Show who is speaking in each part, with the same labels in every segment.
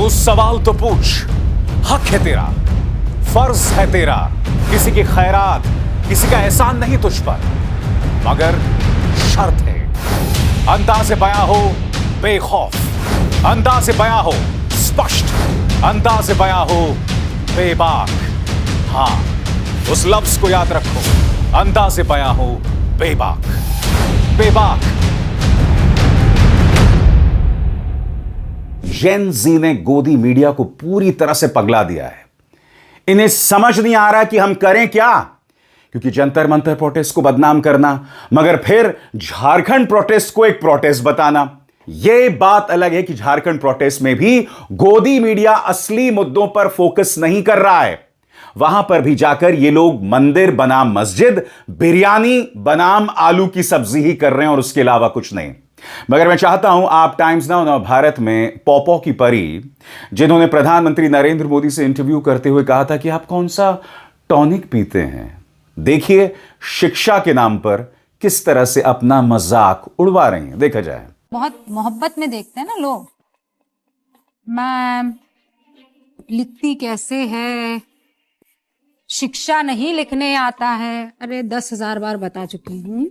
Speaker 1: तू सवाल तो पूछ, हक है तेरा, फर्ज है तेरा, किसी की खैरात, किसी का एहसान नहीं तुझ पर, मगर शर्त है अंदाज़े बयां हो बेखौफ, अंदाज़े बयां हो स्पष्ट, अंदाज़े बयां हो बेबाक। हां, उस लफ्ज को याद रखो, अंदाज़े बयां हो बेबाक, बेबाक। जेन जी ने गोदी मीडिया को पूरी तरह से पगला दिया है। इन्हें समझ नहीं आ रहा कि हम करें क्या, क्योंकि जंतर मंतर प्रोटेस्ट को बदनाम करना, मगर फिर झारखंड प्रोटेस्ट को एक प्रोटेस्ट बताना। यह बात अलग है कि झारखंड प्रोटेस्ट में भी गोदी मीडिया असली मुद्दों पर फोकस नहीं कर रहा है। वहां पर भी जाकर ये लोग मंदिर बनाम मस्जिद, बिरयानी बनाम आलू की सब्जी ही कर रहे हैं और उसके अलावा कुछ नहीं। मगर मैं चाहता हूं आप टाइम्स नाउ नव भारत में पॉपो की परी, जिन्होंने प्रधानमंत्री नरेंद्र मोदी से इंटरव्यू करते हुए कहा था कि आप कौन सा टॉनिक पीते हैं, देखिए शिक्षा के नाम पर किस तरह से अपना मजाक उड़वा रही हैं। देखा जाए,
Speaker 2: बहुत मोहब्बत में देखते हैं ना लोग, मैम लिखती कैसे है, शिक्षा नहीं लिखने आता है। अरे 10,000 बार बता चुकी हूँ।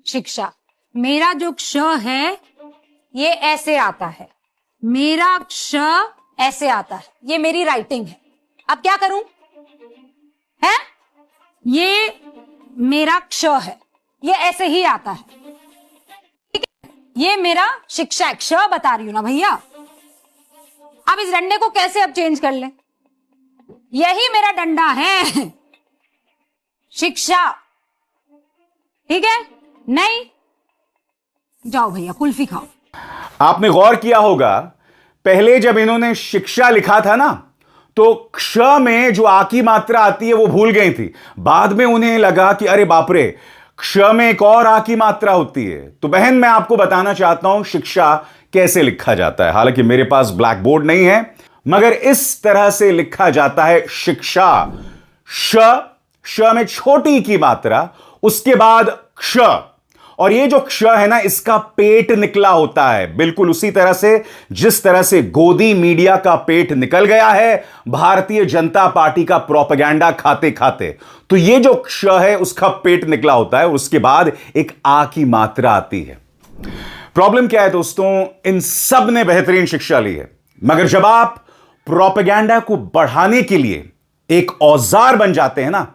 Speaker 2: शिक्षा, मेरा जो क्ष है ये ऐसे आता है, मेरा क्ष ऐसे आता है, ये मेरी राइटिंग है। अब क्या करूं? है ये मेरा क्ष है, ये ऐसे ही आता है, ठीक है? ये मेरा शिक्षा है, क्ष बता रही हूं ना भैया। अब इस डंडे को कैसे अब चेंज कर ले? यही मेरा डंडा है, शिक्षा, ठीक है? नहीं, जाओ भैया कुल्फी खाओ।
Speaker 1: आपने गौर किया होगा, पहले जब इन्होंने शिक्षा लिखा था ना, तो क्ष में जो आ की मात्रा आती है वो भूल गई थी। बाद में उन्हें लगा कि अरे बाप रे, क्ष में एक और आ की मात्रा होती है। तो बहन, मैं आपको बताना चाहता हूं शिक्षा कैसे लिखा जाता है। हालांकि मेरे पास ब्लैक बोर्ड नहीं है, मगर इस तरह से लिखा जाता है शिक्षा। श में छोटी की मात्रा, उसके बाद क्ष, और ये जो क्ष है ना, इसका पेट निकला होता है, बिल्कुल उसी तरह से जिस तरह से गोदी मीडिया का पेट निकल गया है भारतीय जनता पार्टी का प्रोपेगेंडा खाते खाते। तो ये जो क्ष है उसका पेट निकला होता है, उसके बाद एक आ की मात्रा आती है। प्रॉब्लम क्या है दोस्तों, इन सब ने बेहतरीन शिक्षा ली है, मगर जब आप प्रोपेगेंडा को बढ़ाने के लिए एक औजार बन जाते हैं ना,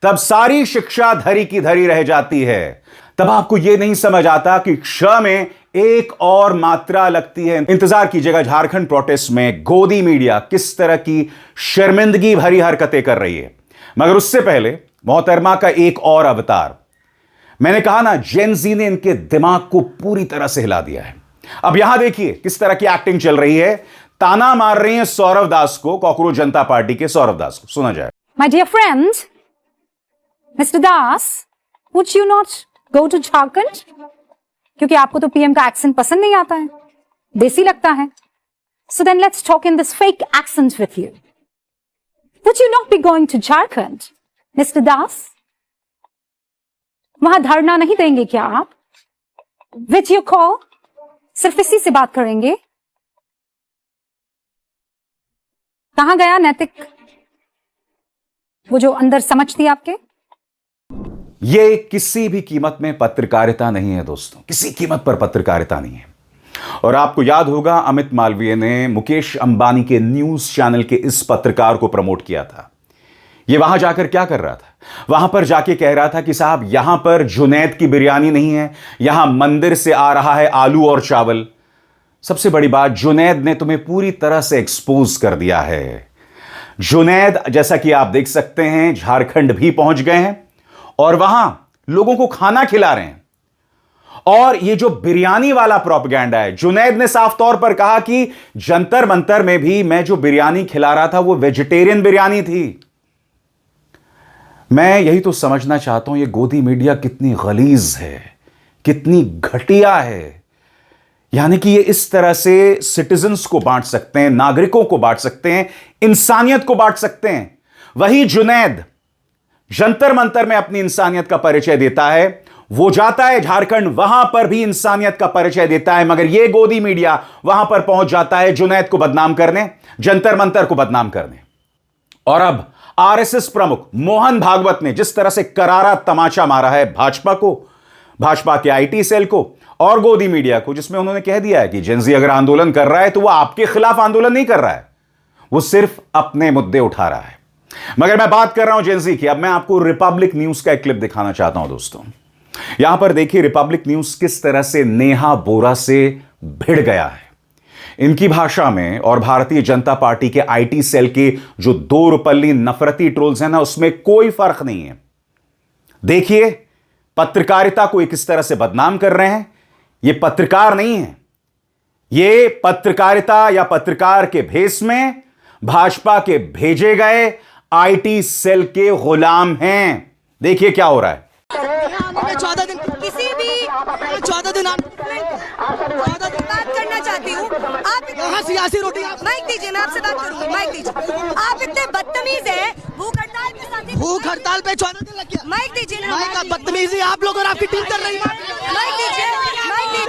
Speaker 1: तब सारी शिक्षा धरी की धरी रह जाती है। तब आपको यह नहीं समझ आता कि क्ष में एक और मात्रा लगती है। इंतजार कीजिएगा झारखंड प्रोटेस्ट में गोदी मीडिया किस तरह की शर्मिंदगी भरी हरकतें कर रही है। मगर उससे पहले मोहतरमा का एक और अवतार, मैंने कहा ना, जेन जी ने इनके दिमाग को पूरी तरह से हिला दिया है। अब यहां देखिए किस तरह की एक्टिंग चल रही है। ताना मार रही है सौरव दास को, कॉकरोच जनता पार्टी के सौरव दास को। सुना जाए।
Speaker 2: My dear friend mister Das, would you not go to Jharkhand? क्योंकि आपको तो पीएम का एक्सेंट पसंद नहीं आता है, देसी लगता है। So then let's talk in this fake accent with you. Would you not be going to Jharkhand mister Das? वहां धरना नहीं देंगे क्या आप? विथ यू कॉल सिर्फ इसी से बात करेंगे? कहां गया नैतिक, वो जो अंदर समझ थी आपके?
Speaker 1: ये किसी भी कीमत में पत्रकारिता नहीं है दोस्तों, किसी कीमत पर पत्रकारिता नहीं है। और आपको याद होगा, अमित मालवीय ने मुकेश अंबानी के न्यूज चैनल के इस पत्रकार को प्रमोट किया था। ये वहां जाकर क्या कर रहा था? वहां पर जाके कह रहा था कि साहब यहां पर जुनैद की बिरयानी नहीं है, यहां मंदिर से आ रहा है आलू और चावल। सबसे बड़ी बात, जुनैद ने तुम्हें पूरी तरह से एक्सपोज कर दिया है। जुनैद, जैसा कि आप देख सकते हैं, झारखंड भी पहुंच गए हैं और वहां लोगों को खाना खिला रहे हैं। और ये जो बिरयानी वाला प्रोपेगेंडा है, जुनैद ने साफ तौर पर कहा कि जंतर मंतर में भी मैं जो बिरयानी खिला रहा था वो वेजिटेरियन बिरयानी थी। मैं यही तो समझना चाहता हूं, ये गोदी मीडिया कितनी गलीज है, कितनी घटिया है। यानी कि ये इस तरह से सिटीजन्स को बांट सकते हैं, नागरिकों को बांट सकते हैं, इंसानियत को बांट सकते हैं। वही जुनैद जंतर मंतर में अपनी इंसानियत का परिचय देता है, वो जाता है झारखंड, वहां पर भी इंसानियत का परिचय देता है, मगर यह गोदी मीडिया वहां पर पहुंच जाता है जुनैद को बदनाम करने, जंतर मंतर को बदनाम करने। और अब आरएसएस प्रमुख मोहन भागवत ने जिस तरह से करारा तमाचा मारा है भाजपा को, भाजपा के आईटी सेल को और गोदी मीडिया को, जिसमें उन्होंने कह दिया है कि जेनजी अगर आंदोलन कर रहा है तो वह आपके खिलाफ आंदोलन नहीं कर रहा है, वो सिर्फ अपने मुद्दे उठा रहा है। मगर मैं बात कर रहा हूं जेनजी की। अब मैं आपको रिपब्लिक न्यूज का एक क्लिप दिखाना चाहता हूं दोस्तों। यहां पर देखिए रिपब्लिक न्यूज किस तरह से नेहा बोरा से भिड़ गया है। इनकी भाषा में और भारतीय जनता पार्टी के आईटी सेल के जो दो रुपल्ली नफरती ट्रोल्स हैं ना, उसमें कोई फर्क नहीं है। देखिए पत्रकारिता को किस तरह से बदनाम कर रहे हैं। यह पत्रकार नहीं है, यह पत्रकारिता या पत्रकार के भेष में भाजपा के भेजे गए आईटी सेल के गुलाम हैं। देखिए क्या हो रहा है।
Speaker 3: 14 दिन किसी भी 14 दिन बात करना चाहती हूँ। आप यहाँ सियासी रोटी माइक दीजिए, मैं आपसे बात करूँगी, माइक दीजिए। आप इतने बदतमीज हैं। भूख हड़ताल के साथ भूख हड़ताल पे 14 दिन लग गया। माइक दीजिए ना। माइक का बदतमीजी आप लोग और आपकी टीम कर रही है। माइक दीजिए, माइक दीजिए।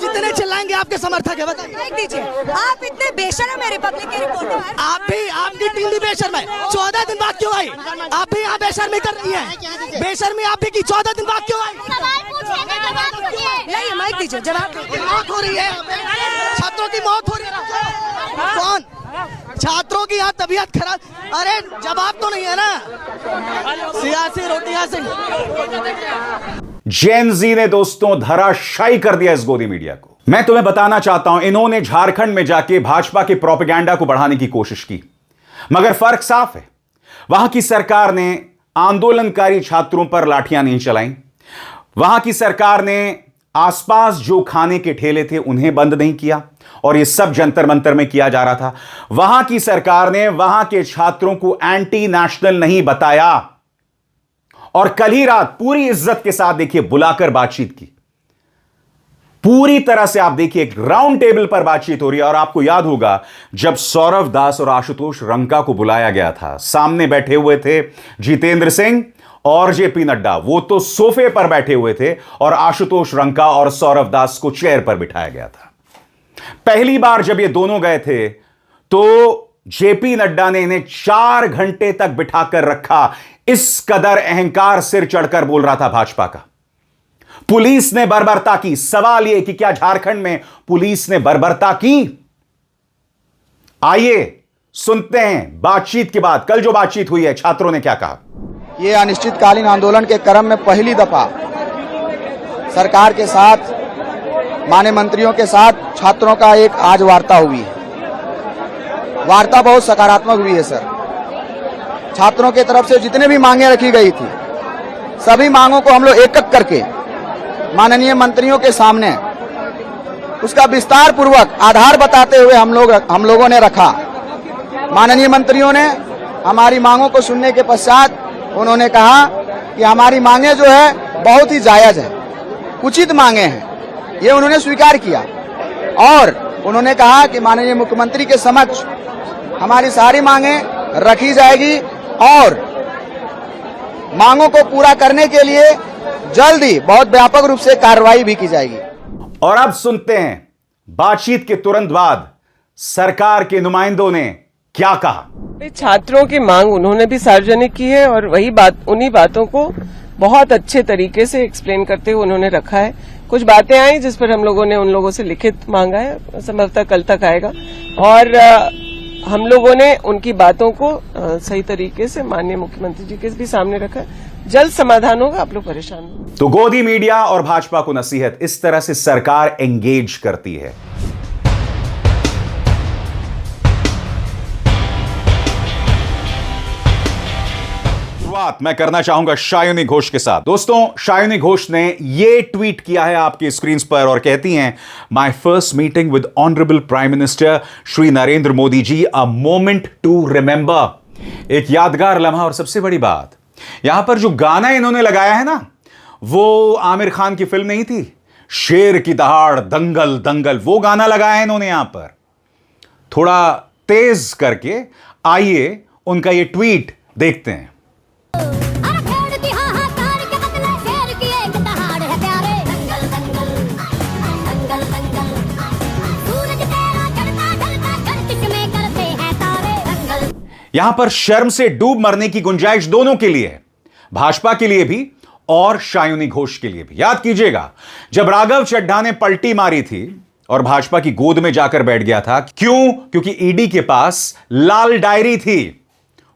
Speaker 3: जितने चिल्लाएंगे आपके समर्थक है, बताइए। माइक दीजिए। आप इतने बेशर्म है रिपब्लिक के रिपोर्टर। आप भी, आपकी टीम भी बेशर्म है। 14 दिन बाद क्यों आई? आप भी यहाँ बेशर्मी कर रही है। बेशर्मी आप भी की 14 दिन बाद क्यों आई? नहीं, माइक दीजिए, जवाब। मौत हो रही है, छात्रों की मौत हो रही है। कौन? छात्रों की यहाँ तबीयत खराब। अरे जवाब तो नहीं है ना। सियासी रोटियां से
Speaker 1: जेनजी ने दोस्तों धराशायी कर दिया इस गोदी मीडिया को। मैं तुम्हें बताना चाहता हूं, इन्होंने झारखंड में जाके भाजपा के प्रोपेगेंडा को बढ़ाने की कोशिश की, मगर फर्क साफ है। वहां की सरकार ने आंदोलनकारी छात्रों पर लाठियां नहीं चलाई। वहां की सरकार ने आसपास जो खाने के ठेले थे उन्हें बंद नहीं किया, और यह सब जंतर मंतर में किया जा रहा था। वहां की सरकार ने वहां के छात्रों को एंटी नेशनल नहीं बताया, और कल ही रात पूरी इज्जत के साथ देखिए बुलाकर बातचीत की। पूरी तरह से आप देखिए एक राउंड टेबल पर बातचीत हो रही है। और आपको याद होगा जब सौरव दास और आशुतोष रंका को बुलाया गया था, सामने बैठे हुए थे जितेंद्र सिंह और जेपी नड्डा। वो तो सोफे पर बैठे हुए थे और आशुतोष रंका और सौरव दास को चेयर पर बिठाया गया था। पहली बार जब ये दोनों गए थे तो जेपी नड्डा ने इन्हें 4 घंटे तक बिठाकर रखा। इस कदर अहंकार सिर चढ़कर बोल रहा था भाजपा का। पुलिस ने बर्बरता की। सवाल यह कि क्या झारखंड में पुलिस ने बर्बरता की? आइए सुनते हैं बातचीत के बाद कल जो बातचीत हुई है, छात्रों ने क्या कहा।
Speaker 4: ये अनिश्चितकालीन आंदोलन के क्रम में पहली दफा सरकार के साथ, माननीय मंत्रियों के साथ छात्रों का एक आज वार्ता हुई है। वार्ता बहुत सकारात्मक हुई है सर। छात्रों की तरफ से जितने भी मांगे रखी गई थी, सभी मांगों को हम लोग एक एक करके माननीय मंत्रियों के सामने उसका विस्तार पूर्वक आधार बताते हुए हम लोगों ने रखा। माननीय मंत्रियों ने हमारी मांगों को सुनने के पश्चात उन्होंने कहा कि हमारी मांगे जो है बहुत ही जायज है, उचित मांगे हैं, ये उन्होंने स्वीकार किया। और उन्होंने कहा कि माननीय मुख्यमंत्री के समक्ष हमारी सारी मांगे रखी जाएगी और मांगों को पूरा करने के लिए जल्द ही बहुत व्यापक रूप से कार्रवाई भी की जाएगी।
Speaker 1: और अब सुनते हैं बातचीत के तुरंत बाद सरकार के नुमाइंदों ने क्या कहा।
Speaker 5: छात्रों की मांग उन्होंने भी सार्वजनिक की है और वही बात, उन्हीं बातों को बहुत अच्छे तरीके से एक्सप्लेन करते हुए उन्होंने रखा है। कुछ बातें आई जिस पर हम लोगों ने उन लोगों से लिखित मांगा है, संभवतः कल तक आएगा। और हम लोगों ने उनकी बातों को सही तरीके से माननीय मुख्यमंत्री जी के भी सामने रखा। जल्द समाधान होगा, आप लोग परेशान हो।
Speaker 1: तो गोदी मीडिया और भाजपा को नसीहत, इस तरह से सरकार एंगेज करती है। शुरुआत मैं करना चाहूंगा शायुनी घोष के साथ। दोस्तों, शायुनी घोष ने यह ट्वीट किया है आपकी स्क्रीन पर और कहती हैं, my first meeting with honourable prime minister Shri Narendra Modi ji, a moment to remember. एक यादगार लम्हा। और सबसे बड़ी बात, यहां पर जो गाना इन्होंने लगाया है ना, वो आमिर खान की फिल्म नहीं थी, शेर की दहाड़ दंगल दंगल, वो गाना लगाया है इन्होंने यहां पर थोड़ा तेज करके। आइए उनका ये ट्वीट देखते हैं। यहां पर शर्म से डूब मरने की गुंजाइश दोनों के लिए है, भाजपा के लिए भी और शायूनी घोष के लिए भी। याद कीजिएगा, जब राघव चड्ढा ने पलटी मारी थी और भाजपा की गोद में जाकर बैठ गया था, क्यों? क्योंकि ईडी के पास लाल डायरी थी,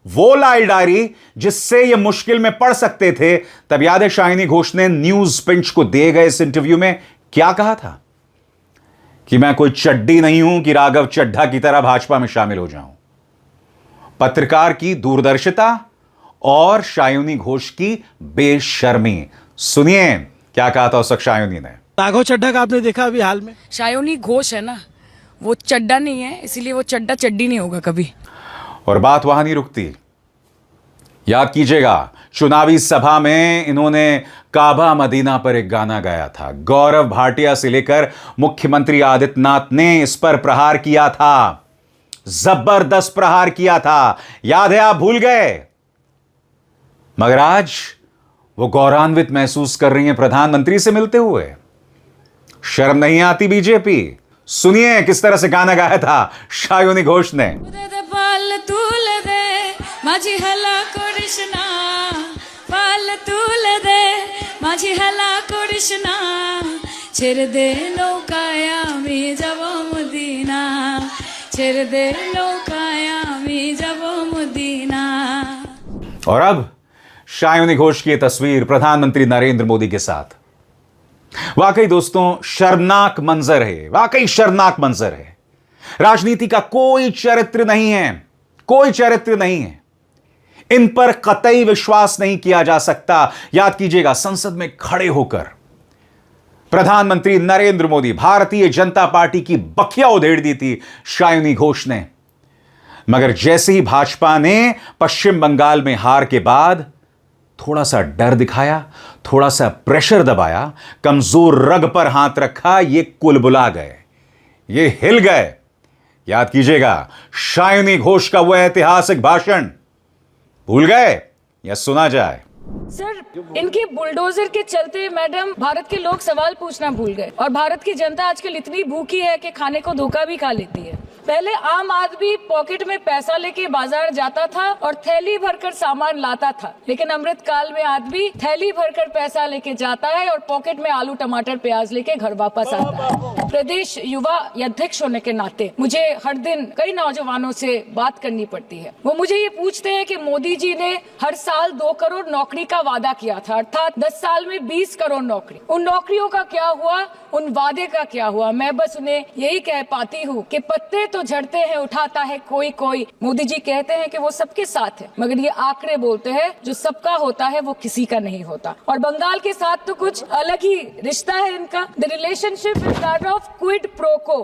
Speaker 1: वो लाल डायरी जिससे ये मुश्किल में पड़ सकते थे। तब याद है शायूनी घोष ने न्यूज पिंच को दिए गए इस इंटरव्यू में क्या कहा था कि मैं कोई चड्डी नहीं हूं कि राघव चड्ढा की तरह भाजपा में शामिल हो जाऊं। पत्रकार की दूरदर्शिता और शायूनी घोष की बेशर्मी। सुनिए क्या कहा था उस वक्त शायूनी ने।
Speaker 6: राघव चड्ढा का आपने देखा अभी हाल में?
Speaker 7: शायूनी घोष है ना, वो चड्डा नहीं है, इसीलिए वो चड्डा चड्डी नहीं होगा कभी।
Speaker 1: और बात वहां नहीं रुकती। याद कीजिएगा, चुनावी सभा में इन्होंने काबा मदीना पर एक गाना गाया था। गौरव भाटिया से लेकर मुख्यमंत्री आदित्यनाथ ने इस पर प्रहार किया था, जबरदस्त प्रहार किया था। याद है? आप भूल गए? मगर आज वो गौरवान्वित महसूस कर रही हैं प्रधानमंत्री से मिलते हुए। शर्म नहीं आती बीजेपी? सुनिए किस तरह से गाना गाया था शायूनी घोष ने।
Speaker 7: पाल तूल दे माझी हला कृष्णा, पाल तूल दे माझी हला कृष्णा, ছেড়ে দে নৌকায় আমি যাব মদিনা, ছেড়ে দे নৌকায় আমি যাব মদিना।
Speaker 1: और अब शायूनी घोष की तस्वीर प्रधानमंत्री नरेंद्र मोदी के साथ। वाकई दोस्तों शर्मनाक मंजर है, वाकई शर्मनाक मंजर है। राजनीति का कोई चरित्र नहीं है, कोई चरित्र नहीं है। इन पर कतई विश्वास नहीं किया जा सकता। याद कीजिएगा, संसद में खड़े होकर प्रधानमंत्री नरेंद्र मोदी, भारतीय जनता पार्टी की बखिया उधेड़ दी थी शायूनी घोष ने। मगर जैसे ही भाजपा ने पश्चिम बंगाल में हार के बाद थोड़ा सा डर दिखाया, थोड़ा सा प्रेशर दबाया, कमजोर रग पर हाथ रखा, ये कुलबुला गए, ये हिल गए। याद कीजिएगा, शायूनी घोष का वह ऐतिहासिक भाषण भूल गए या सुना जाए?
Speaker 7: सर, इनके बुलडोजर के चलते मैडम भारत के लोग सवाल पूछना भूल गए, और भारत की जनता आजकल इतनी भूखी है कि खाने को धोखा भी खा लेती है। पहले आम आदमी पॉकेट में पैसा लेके बाजार जाता था और थैली भरकर सामान लाता था, लेकिन अमृतकाल में आदमी थैली भरकर पैसा लेके जाता है और पॉकेट में आलू टमाटर प्याज लेके घर वापस आता है। प्रदेश युवा अध्यक्ष होने के नाते मुझे हर दिन कई नौजवानों से बात करनी पड़ती है। वो मुझे ये पूछते हैं कि मोदी जी ने हर साल 2 करोड़ नौकरी का वादा किया था, अर्थात 10 साल में 20 करोड़ नौकरी। उन नौकरियों का क्या हुआ, उन वादे का क्या हुआ? मैं बस उन्हें यही कह पाती हूँ कि पत्ते तो झड़ते हैं, उठाता है कोई कोई। मोदी जी कहते हैं कि वो सबके साथ है, मगर ये आंकड़े बोलते हैं जो सबका होता है वो किसी का नहीं होता। और बंगाल के साथ तो कुछ अलग ही रिश्ता है इनका। The relationship is that of quid pro को,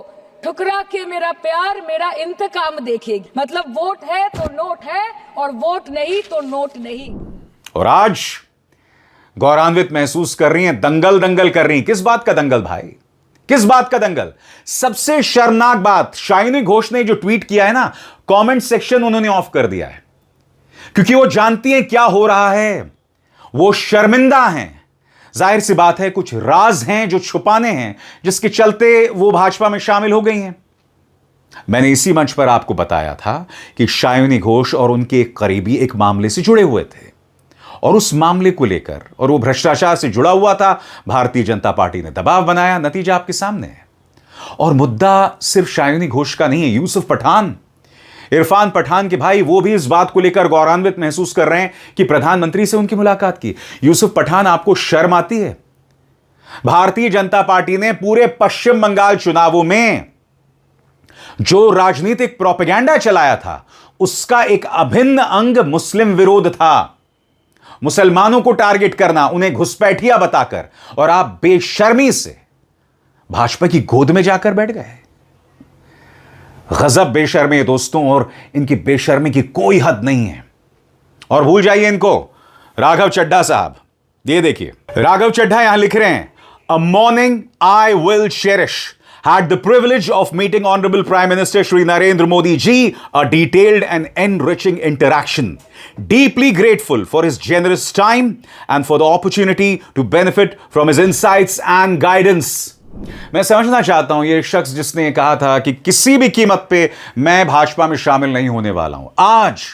Speaker 7: ठुकरा के मेरा प्यार मेरा इंतकाम देखेगी। मतलब वोट है तो नोट है, और वोट नहीं तो नोट नहीं।
Speaker 1: और आज गौरवान्वित महसूस कर रही हैं, दंगल दंगल कर रही हैं। किस बात का दंगल भाई, किस बात का दंगल? सबसे शर्मनाक बात, शायूनी घोष ने जो ट्वीट किया है ना, कमेंट सेक्शन उन्होंने ऑफ कर दिया है, क्योंकि वो जानती हैं क्या हो रहा है। वो शर्मिंदा हैं। जाहिर सी बात है, कुछ राज हैं जो छुपाने हैं, जिसके चलते वो भाजपा में शामिल हो गई हैं। मैंने इसी मंच पर आपको बताया था कि शायूनी घोष और उनके एक करीबी एक मामले से जुड़े हुए थे, और उस मामले को लेकर, और वो भ्रष्टाचार से जुड़ा हुआ था, भारतीय जनता पार्टी ने दबाव बनाया। नतीजा आपके सामने है। और मुद्दा सिर्फ शायूनी घोष का नहीं है, यूसुफ पठान, इरफान पठान के भाई, वो भी इस बात को लेकर गौरवान्वित महसूस कर रहे हैं कि प्रधानमंत्री से उनकी मुलाकात की। यूसुफ पठान, आपको शर्म आती है? भारतीय जनता पार्टी ने पूरे पश्चिम बंगाल चुनावों में जो राजनीतिक प्रोपेगेंडा चलाया था, उसका एक अभिन्न अंग मुस्लिम विरोध था। मुसलमानों को टारगेट करना, उन्हें घुसपैठिया बताकर, और आप बेशर्मी से भाजपा की गोद में जाकर बैठ गए। गजब बेशर्मी है दोस्तों, और इनकी बेशर्मी की कोई हद नहीं है। और भूल जाइए इनको, राघव चड्ढा साहब, ये देखिए, राघव चड्ढा यहां लिख रहे हैं, a morning I will cherish, had the privilege of meeting Honorable Prime Minister Shri Narendra Modi ji, a detailed and enriching interaction. Deeply grateful for his generous time and for the opportunity to benefit from his insights and guidance. मैं समझना चाहता हूं, ये शख्स जिसने कहा था कि किसी भी कीमत पे मैं भाजपा में शामिल नहीं होने वाला हूं, आज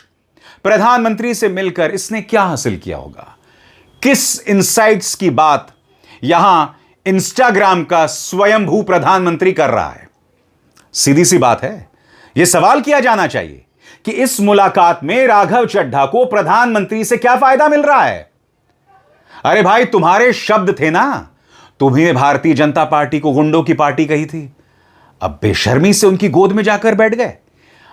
Speaker 1: प्रधानमंत्री से मिलकर इसने क्या हासिल किया होगा? किस इनसाइट्स की बात यहां इंस्टाग्राम का स्वयंभू प्रधानमंत्री कर रहा है? सीधी सी बात है, यह सवाल किया जाना चाहिए कि इस मुलाकात में राघव चड्ढा को प्रधानमंत्री से क्या फायदा मिल रहा है? अरे भाई, तुम्हारे शब्द थे ना, तुम्हें भारतीय जनता पार्टी को गुंडों की पार्टी कही थी, अब बेशर्मी से उनकी गोद में जाकर बैठ गए।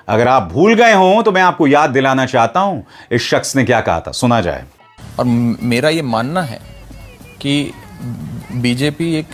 Speaker 1: अगर आप भूल गए हो तो मैं आपको याद दिलाना चाहता हूं इस शख्स ने क्या कहा था, सुना जाए।
Speaker 8: और मेरा ये मानना है कि बीजेपी एक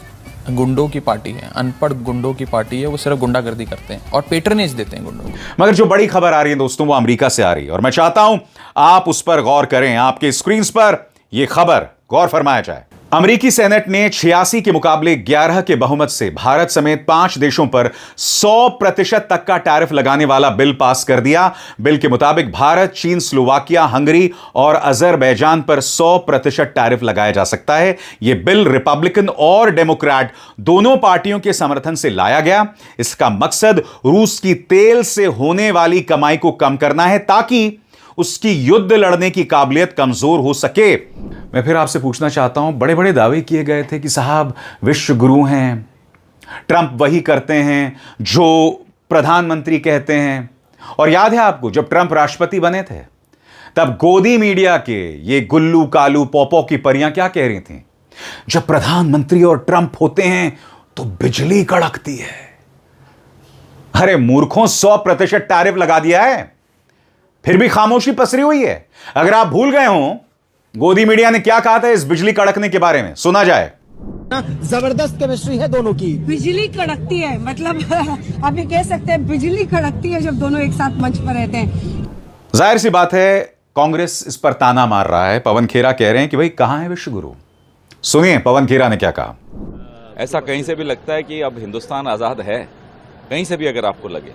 Speaker 8: गुंडों की पार्टी है, अनपढ़ गुंडों की पार्टी है। वो सिर्फ गुंडागर्दी करते हैं और पेट्रनेज देते हैं गुंडों को।
Speaker 1: मगर जो बड़ी खबर आ रही है दोस्तों, वो अमेरिका से आ रही है और मैं चाहता हूं आप उस पर गौर करें। आपके स्क्रीन पर यह खबर गौर फरमाया जाए। अमेरिकी सेनेट ने 86 के मुकाबले 11 के बहुमत से भारत समेत 5 देशों पर 100% तक का टैरिफ लगाने वाला बिल पास कर दिया। बिल के मुताबिक भारत, चीन, स्लोवाकिया, हंगरी और अजरबैजान पर 100% टैरिफ लगाया जा सकता है। यह बिल रिपब्लिकन और डेमोक्रेट दोनों पार्टियों के समर्थन से लाया गया। इसका मकसद रूस की तेल से होने वाली कमाई को कम करना है ताकि उसकी युद्ध लड़ने की काबिलियत कमजोर हो सके। मैं फिर आपसे पूछना चाहता हूं, बड़े बड़े दावे किए गए थे कि साहब विश्व गुरु हैं, ट्रंप वही करते हैं जो प्रधानमंत्री कहते हैं। और याद है आपको, जब ट्रंप राष्ट्रपति बने थे तब गोदी मीडिया के ये गुल्लू कालू पोपो की परियां क्या कह रही थीं? जब प्रधानमंत्री और ट्रंप होते हैं तो बिजली कड़कती है। अरे मूर्खों, 100% टैरिफ लगा दिया है, फिर भी खामोशी पसरी हुई है। अगर आप भूल गए हो गोदी मीडिया ने क्या कहा था इस बिजली कड़कने के बारे में, सुना जाए।
Speaker 6: जबरदस्त केमिस्ट्री है दोनों की।
Speaker 3: बिजली कड़कती है, मतलब आप ये कह सकते हैं बिजली कड़कती है जब दोनों एक साथ मंच पर रहते हैं।
Speaker 1: जाहिर सी बात है कांग्रेस इस पर ताना मार रहा है। पवन खेरा कह रहे हैं कि भाई कहां है विश्व गुरु। सुनिए पवन खेरा ने क्या कहा।
Speaker 9: ऐसा कहीं से भी लगता है कि अब हिंदुस्तान आजाद है। कहीं से भी अगर आपको लगे,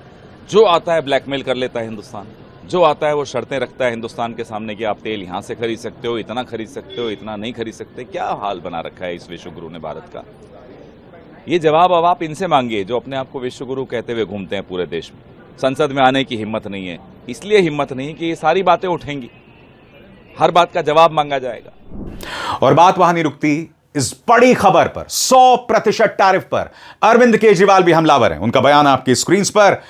Speaker 9: जो आता है ब्लैकमेल कर लेता है हिंदुस्तान, जो आता है वो शर्तें रखता है हिंदुस्तान के सामने कि आप तेल यहां से खरीद सकते हो, इतना खरीद सकते हो, इतना नहीं खरीद सकते। क्या हाल बना रखा है इस विश्व गुरु ने भारत का। ये जवाब अब आप इनसे मांगिए जो अपने आप को विश्व गुरु कहते हुए घूमते हैं पूरे देश में। संसद में आने की हिम्मत नहीं है, इसलिए हिम्मत नहीं कि ये सारी बातें उठेंगी, हर बात का जवाब मांगा जाएगा।
Speaker 1: और बात वहां नहीं रुकती। इस बड़ी खबर पर 100% टैरिफ पर अरविंद केजरीवाल भी हमलावर हैं। उनका बयान आपकी स्क्रीन पर।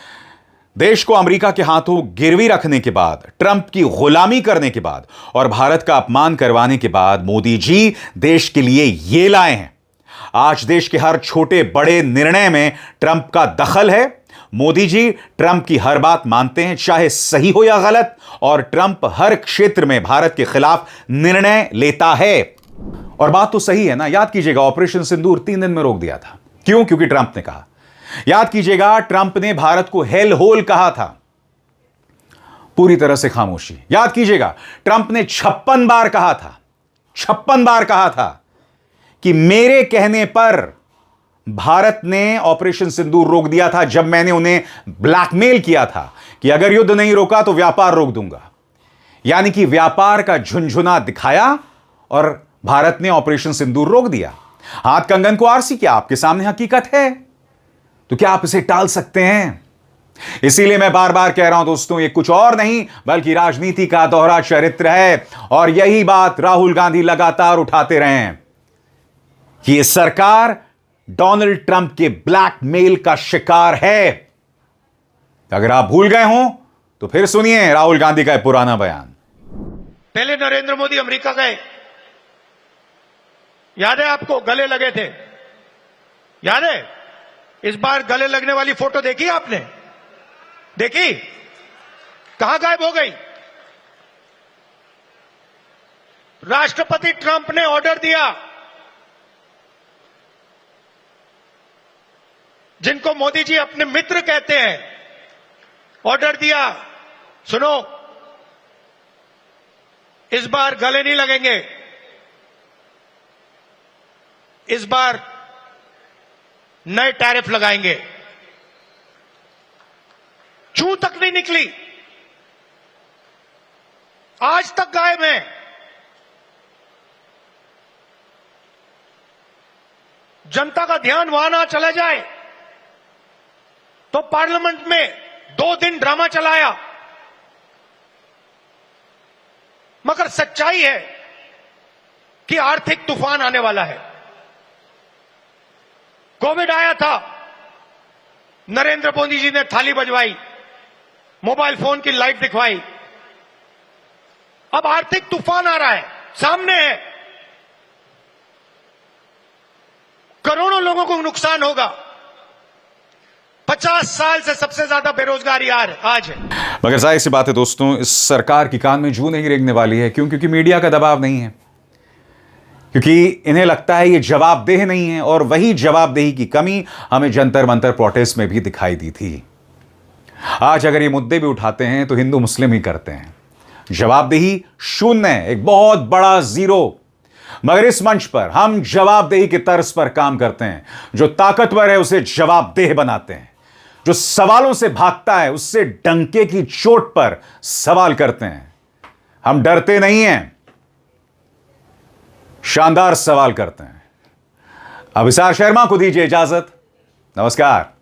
Speaker 1: देश को अमेरिका के हाथों गिरवी रखने के बाद, ट्रंप की गुलामी करने के बाद और भारत का अपमान करवाने के बाद मोदी जी देश के लिए ये लाए हैं। आज देश के हर छोटे बड़े निर्णय में ट्रंप का दखल है। मोदी जी ट्रंप की हर बात मानते हैं, चाहे सही हो या गलत, और ट्रंप हर क्षेत्र में भारत के खिलाफ निर्णय लेता है। और बात तो सही है ना। याद कीजिएगा, ऑपरेशन सिंदूर 3 दिन में रोक दिया था। क्यों? क्योंकि ट्रंप ने कहा। याद कीजिएगा, ट्रंप ने भारत को हेल होल कहा था, पूरी तरह से खामोशी। याद कीजिएगा, ट्रंप ने 56 बार कहा था, 56 बार कहा था कि मेरे कहने पर भारत ने ऑपरेशन सिंदूर रोक दिया था, जब मैंने उन्हें ब्लैकमेल किया था कि अगर युद्ध नहीं रोका तो व्यापार रोक दूंगा। यानी कि व्यापार का झुनझुना दिखाया और भारत ने ऑपरेशन सिंदूर रोक दिया। हाथ कंगन को आरसी, क्या आपके सामने हकीकत है? तो क्या आप इसे टाल सकते हैं? इसीलिए मैं बार बार कह रहा हूं दोस्तों, ये कुछ और नहीं बल्कि राजनीति का दोहरा चरित्र है। और यही बात राहुल गांधी लगातार उठाते रहे हैं कि ये सरकार डोनाल्ड ट्रंप के ब्लैकमेल का शिकार है। अगर आप भूल गए हो तो फिर सुनिए राहुल गांधी का पुराना बयान।
Speaker 10: पहले नरेंद्र मोदी अमेरिका गए, याद है आपको, गले लगे थे, याद है? इस बार गले लगने वाली फोटो देखी आपने? देखी? कहां गायब हो गई? राष्ट्रपति ट्रंप ने ऑर्डर दिया, जिनको मोदी जी अपने मित्र कहते हैं, ऑर्डर दिया, सुनो, इस बार गले नहीं लगेंगे, इस बार नए टैरिफ लगाएंगे। चूं तक नहीं निकली, आज तक गायब है। जनता का ध्यान वहां ना चला जाए तो पार्लियामेंट में 2 दिन ड्रामा चलाया, मगर सच्चाई है कि आर्थिक तूफान आने वाला है। कोविड आया था, नरेंद्र मोदी जी ने थाली बजवाई, मोबाइल फोन की लाइट दिखवाई। अब आर्थिक तूफान आ रहा है, सामने है, करोड़ों लोगों को नुकसान होगा। 50 साल से सबसे ज्यादा बेरोजगारी आज है।
Speaker 1: मगर जाहिर सी बात है दोस्तों, इस सरकार की कान में जूं नहीं रेंगने वाली है। क्यों? क्योंकि मीडिया का दबाव नहीं है, क्योंकि इन्हें लगता है ये जवाबदेह नहीं है। और वही जवाबदेही की कमी हमें जंतर मंतर प्रोटेस्ट में भी दिखाई दी थी। आज अगर ये मुद्दे भी उठाते हैं तो हिंदू मुस्लिम ही करते हैं। जवाबदेही शून्य, एक बहुत बड़ा जीरो। मगर इस मंच पर हम जवाबदेही की तर्ज पर काम करते हैं। जो ताकतवर है उसे जवाबदेह बनाते हैं, जो सवालों से भागता है उससे डंके की चोट पर सवाल करते हैं। हम डरते नहीं हैं, शानदार सवाल करते हैं। अभिसार शर्मा को दीजिए इजाजत। नमस्कार।